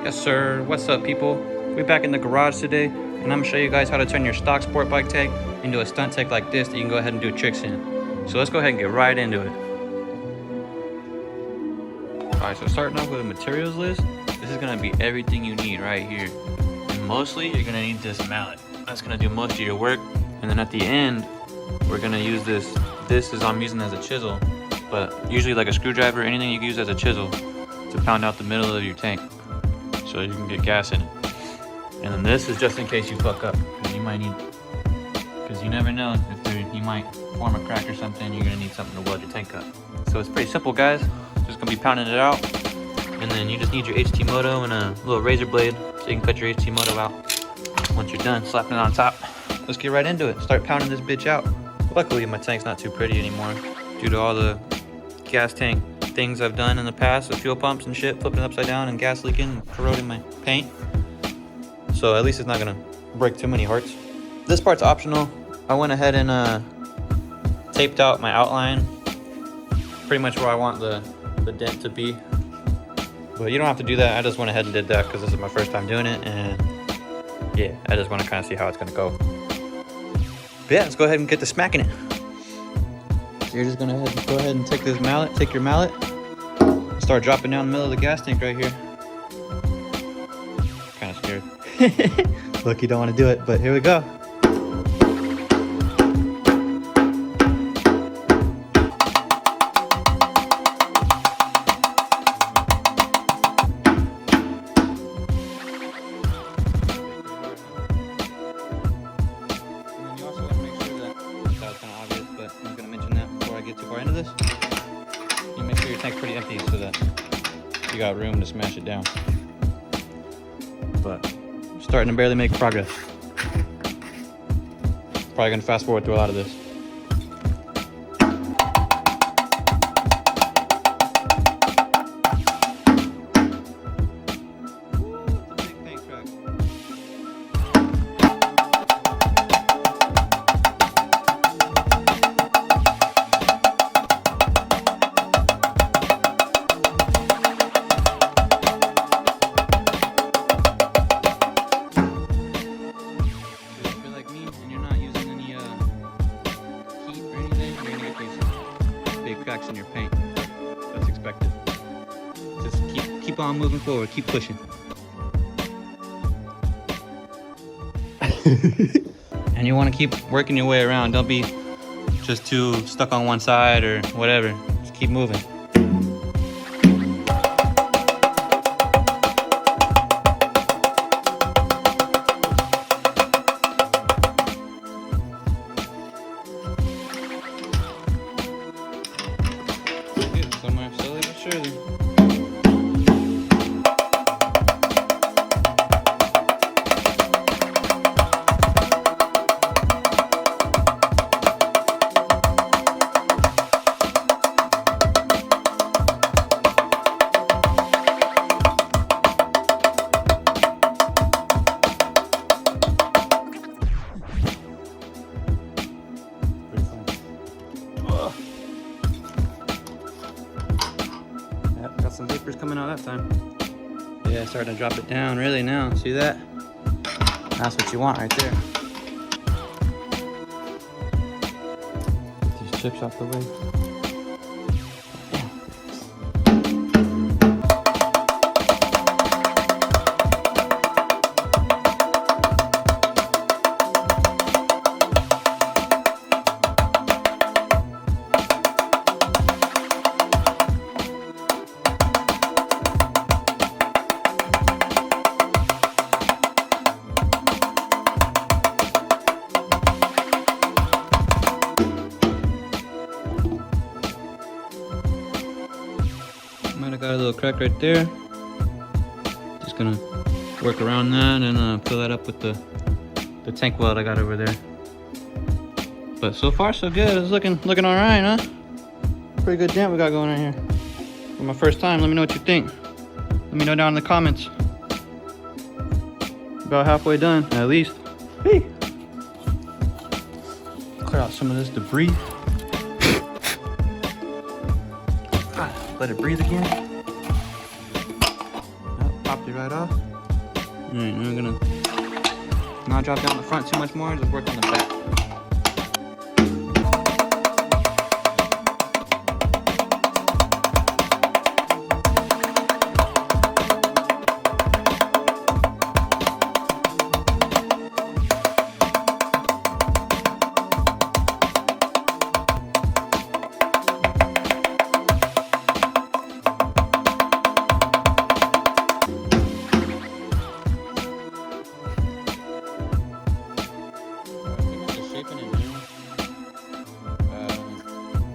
Yes sir, what's up people? We're back in the garage today and I'm gonna show you guys how to turn your stock sport bike tank into a stunt tank like this that you can go ahead and do tricks in. So let's go ahead and get right into it. Alright, so starting off with a materials list, this is gonna be everything you need right here. And mostly you're gonna need this mallet. That's gonna do most of your work. And then at the end, we're gonna use this. This is I'm using as a chisel, but usually like a screwdriver, anything you can use as a chisel to pound out the middle of your tank so you can get gas in it. And then this is just in case you fuck up, because you might need, because you never know if you might form a crack or something. You're gonna need something to weld your tank up. So it's pretty simple, guys. Just gonna be pounding it out, and then you just need your HT moto and a little razor blade so you can cut your HT moto out. Once you're done slapping it on top, let's get right into it. Start pounding this bitch out. Luckily my tank's not too pretty anymore due to all the gas tank things I've done in the past with fuel pumps and shit, flipping upside down and gas leaking and corroding my paint. So at least it's not gonna break too many hearts. This part's optional. I went ahead and taped out my outline pretty much where I want the dent to be, but you don't have to do that. I just went ahead and did that because this is my first time doing it, and yeah, I just want to kind of see how it's gonna go. But yeah, let's go ahead and get to smacking it. So you're just gonna go ahead and take this mallet, take your mallet, start dropping down the middle of the gas tank right here. Kind of scared. Look, you don't want to do it, but here we go. Into this, you make sure your tank's pretty empty so that you got room to smash it down. But I'm starting to barely make progress. Probably gonna fast forward through a lot of this. Cracks in your paint. That's expected. Just keep on moving forward. Keep pushing. And you want to keep working your way around. Don't be just too stuck on one side or whatever. Just keep moving. Somewhere slowly but surely. Got some vapors coming out that time. Yeah, starting to drop it down really now. See that? That's what you want right there. Get these chips off the way. Might have got a little crack right there. Just gonna work around that and fill that up with the tank weld I got over there. But so far so good. It's looking all right, huh? Pretty good dent we got going on here. For my first time, let me know what you think. Let me know down in the comments. About halfway done, at least. Hey. Clear out some of this debris. Let it breathe again. Oh, popped it right off. Alright, now we're gonna not drop down the front too much more, just work on the back.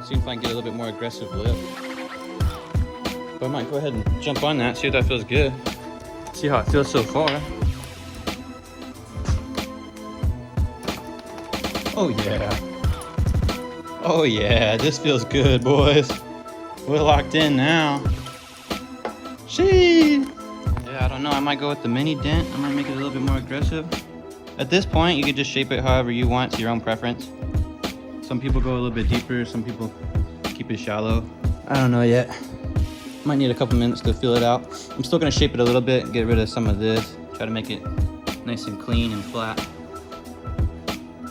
See if I can get a little bit more aggressive lip. But I might go ahead and jump on that, see if that feels good. See how it feels so far. Oh yeah. Oh yeah, this feels good, boys. We're locked in now. Shee! Yeah, I don't know, I might go with the mini dent. I might make it a little bit more aggressive. At this point, you can just shape it however you want, to your own preference. Some people go a little bit deeper, some people keep it shallow. I don't know yet. Might need a couple minutes to feel it out. I'm still gonna shape it a little bit, get rid of some of this, try to make it nice and clean and flat.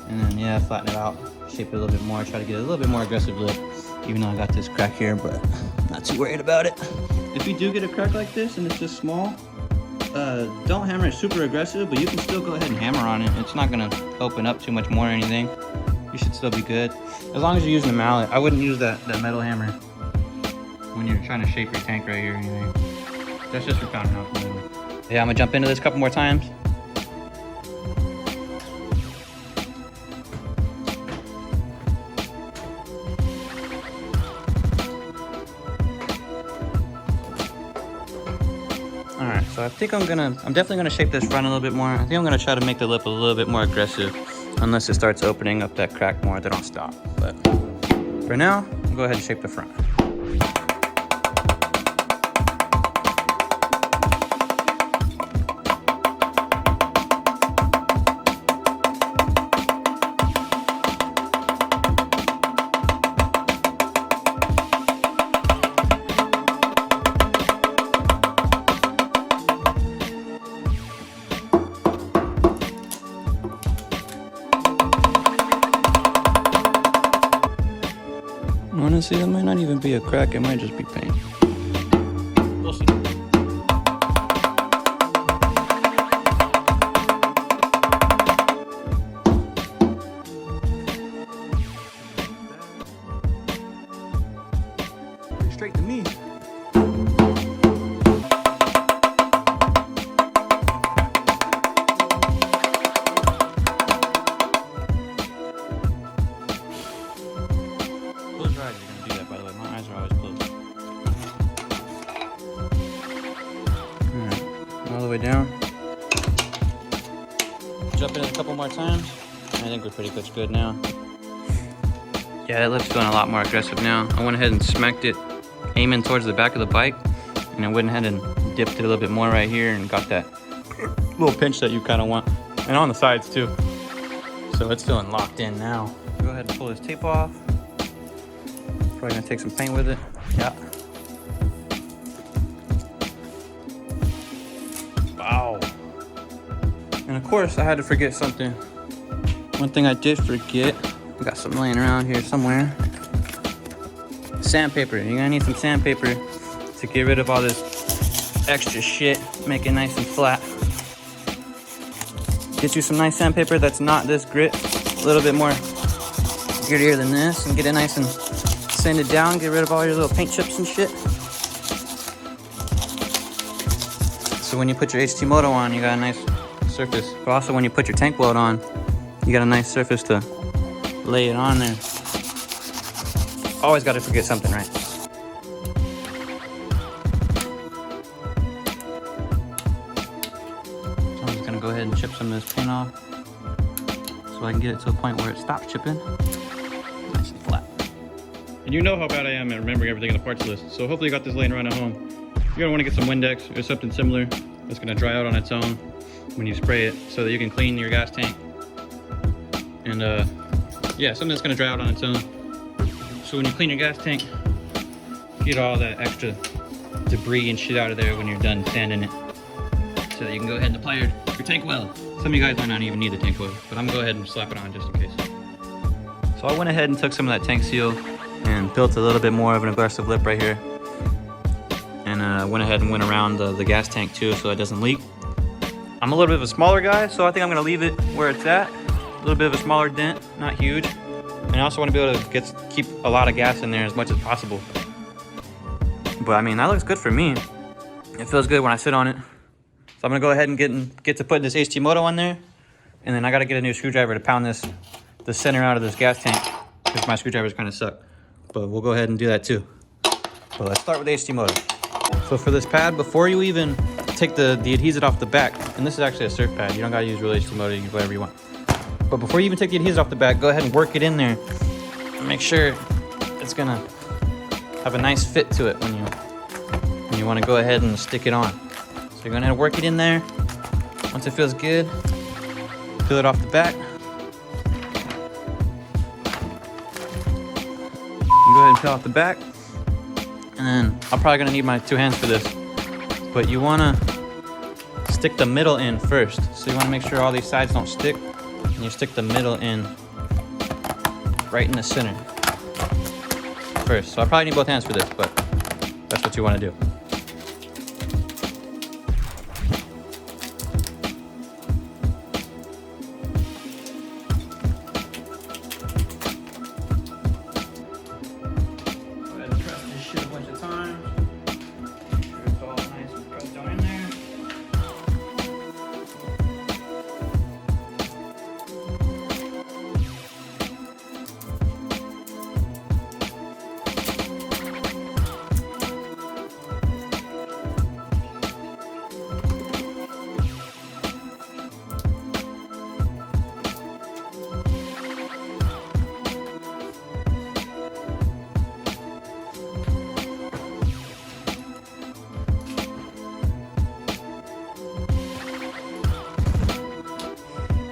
And then yeah, flatten it out, shape it a little bit more, try to get a little bit more aggressive lip, even though I got this crack here, but not too worried about it. If you do get a crack like this and it's just small, don't hammer it super aggressive, but you can still go ahead and hammer on it. It's not gonna open up too much more or anything. You should still be good. As long as you're using a mallet. I wouldn't use that metal hammer when you're trying to shape your tank right here or anything. That's just for pounding out the middle. Yeah, I'm gonna jump into this a couple more times. Alright, so I think I'm definitely gonna shape this front a little bit more. I think I'm gonna try to make the lip a little bit more aggressive. Unless it starts opening up that crack more, then I'll stop. But for now, I'll go ahead and shape the front. Honestly, that might not even be a crack, it might just be paint. We'll see. Pretty straight to me. Close your eyes if you're gonna do that, by the way. My eyes are always closed. Alright, all the way down. Jump in a couple more times. I think we're pretty much good now. Yeah, that lip's feeling a lot more aggressive now. I went ahead and smacked it, aiming towards the back of the bike, and I went ahead and dipped it a little bit more right here and got that little pinch that you kind of want. And on the sides too. So it's feeling locked in now. Go ahead and pull this tape off. Probably gonna take some paint with it. Yeah. Wow. And of course, I had to forget something. One thing I did forget, I got some laying around here somewhere. Sandpaper. You're gonna need some sandpaper to get rid of all this extra shit, make it nice and flat. Get you some nice sandpaper that's not this grit, a little bit more grittier than this, and get it nice and sand it down, get rid of all your little paint chips and shit. So when you put your HT Moto on, you got a nice surface. But also when you put your tank weld on, you got a nice surface to lay it on there. Always got to forget something, right? So I'm just gonna go ahead and chip some of this paint off so I can get it to a point where it stops chipping. Nice and flat. And you know how bad I am at remembering everything in the parts list, so hopefully you got this laying around at home. You're gonna wanna get some Windex or something similar that's gonna dry out on its own when you spray it so that you can clean your gas tank. And yeah, something that's gonna dry out on its own. So when you clean your gas tank, get all that extra debris and shit out of there when you're done sanding it. so that you can go ahead and apply your tank oil. Some of you guys might not even need the tank oil, but I'm gonna go ahead and slap it on just in case. So I went ahead and took some of that tank seal and built a little bit more of an aggressive lip right here. And went ahead and went around the gas tank too so it doesn't leak. I'm a little bit of a smaller guy, so I think I'm gonna leave it where it's at. A little bit of a smaller dent, not huge. And I also want to be able to keep a lot of gas in there as much as possible. But I mean, that looks good for me. It feels good when I sit on it. So I'm gonna go ahead and get to putting this HT Moto on there. And then I gotta get a new screwdriver to pound the center out of this gas tank, because my screwdrivers kind of suck. But we'll go ahead and do that too. But let's start with the HT Moto. So for this pad, before you even take the adhesive off the back, and this is actually a surf pad, you don't gotta use real HT Moto, you can do whatever you want. But before you even take the adhesive off the back, go ahead and work it in there. And make sure it's gonna have a nice fit to it when you wanna go ahead and stick it on. So you're gonna work it in there. Once it feels good, peel it off the back. You go ahead and peel off the back. And then I'm probably gonna need my 2 hands for this. But you wanna stick the middle in first. So you wanna make sure all these sides don't stick. And you stick the middle in right in the center first. So I probably need both hands for this, but that's what you wanna do.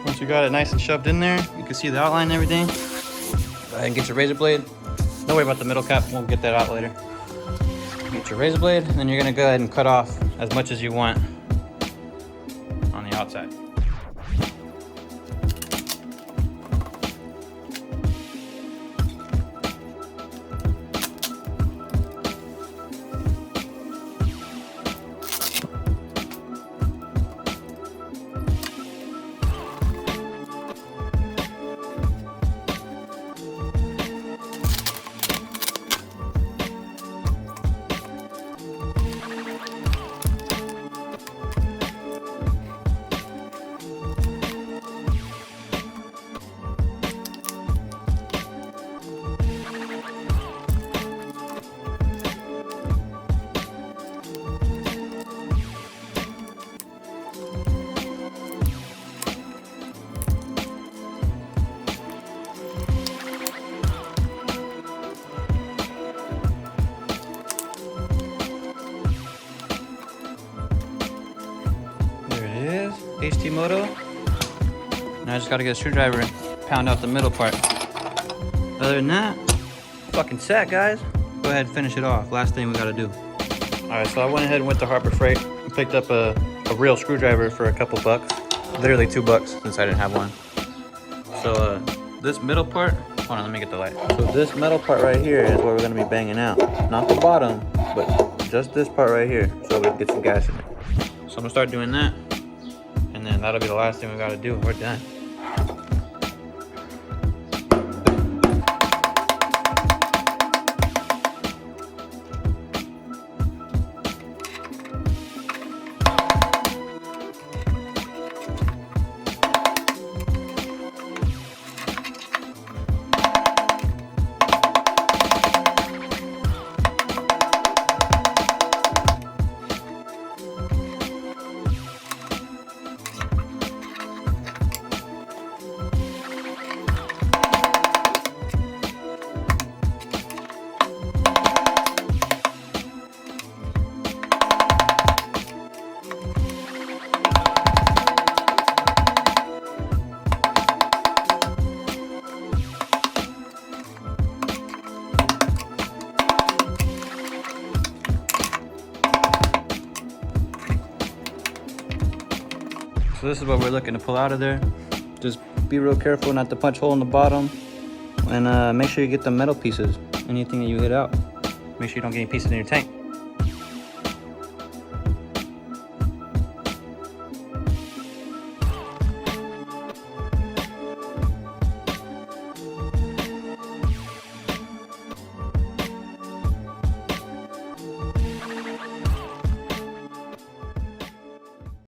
Once you got it nice and shoved in there, you can see the outline and everything. Go ahead and get your razor blade. Don't worry about the middle cap, we'll get that out later. Get your razor blade, and then you're gonna go ahead and cut off as much as you want on the outside. HT Moto. Now I just gotta get a screwdriver and pound out the middle part. Other than that, fucking set, guys. Go ahead and finish it off. Last thing we gotta do. Alright, so I went ahead and went to Harbor Freight and picked up a real screwdriver for a couple bucks. Literally $2 since I didn't have one. So this middle part, hold on, let me get the light. So this metal part right here is what we're gonna be banging out. Not the bottom, but just this part right here, so we can get some gas in it. So I'm gonna start doing that. And then that'll be the last thing we gotta do. We're done. So this is what we're looking to pull out of there. Just be real careful not to punch a hole in the bottom, and make sure you get the metal pieces. Anything that you hit out, make sure you don't get any pieces in your tank.